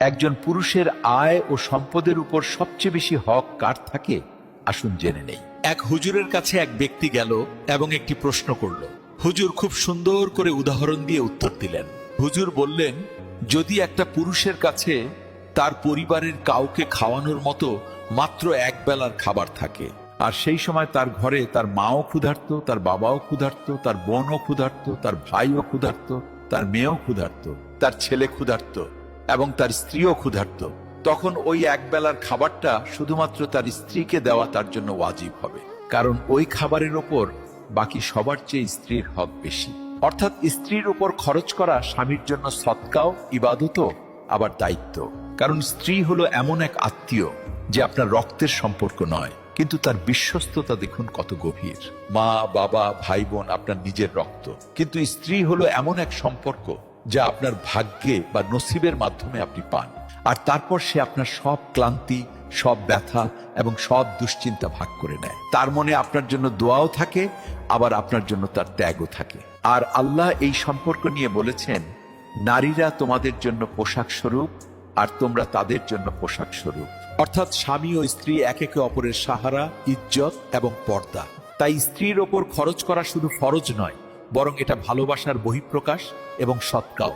একজন পুরুষের আয় ও সম্পদের উপর সবচেয়ে বেশি হক কার থাকে, আসুন জেনে নেই। এক হুজুরের কাছে এক ব্যক্তি গেল এবং একটি প্রশ্ন করল। হুজুর খুব সুন্দর করে উদাহরণ দিয়ে উত্তর দিলেন। হুজুর বললেন, যদি একটা পুরুষের কাছে তার পরিবারের কাউকে খাওয়ানোর মতো মাত্র এক বেলার খাবার থাকে, আর সেই সময় তার ঘরে তার মাও ক্ষুধার্ত, তার বাবাও ক্ষুধার্ত, তার বোনও ক্ষুধার্ত, তার ভাইও ক্ষুধার্ত, তার মেয়েও ক্ষুধার্ত, তার ছেলে ক্ষুধার্ত এবং তার স্ত্রীও ক্ষুধার্ত, তখন ওই এক বেলার খাবারটা শুধুমাত্র তার স্ত্রীকে দেওয়া তার জন্য ওয়াজিব হবে, কারণ ওই খাবারের ওপর বাকি সবার চেয়ে স্ত্রীর হক বেশি। অর্থাৎ স্ত্রীর উপর খরচ করা স্বামীর জন্য সদকাও, ইবাদতও, আবার দায়িত্ব। কারণ স্ত্রী হলো এমন এক আত্মীয় যে আপনার রক্তের সম্পর্ক নয়, কিন্তু তার বিশ্বস্ততা দেখুন কত গভীর। মা, বাবা, ভাই বোন আপনার নিজের রক্ত, কিন্তু স্ত্রী হলো এমন এক সম্পর্ক যা আপনার ভাগ্যে বা নসিবের মাধ্যমে আপনি পান। আর তারপর সে আপনার সব ক্লান্তি, সব ব্যথা এবং সব দুশ্চিন্তা ভাগ করে নেয়। তার মনে আপনার জন্য দোয়াও থাকে, আবার আপনার জন্য তার ত্যাগও থাকে। আর আল্লাহ এই সম্পর্ক নিয়ে বলেছেন, নারীরা তোমাদের জন্য পোশাক স্বরূপ আর তোমরা তাদের জন্য পোশাক স্বরূপ। অর্থাৎ স্বামী ও স্ত্রী একে অপরের সাহারা, ইজ্জত এবং পর্দা। তাই স্ত্রীর ওপর খরচ করা শুধু ফরজ নয়, বরং এটা ভালোবাসার বহিঃপ্রকাশ এবং সৎকাও।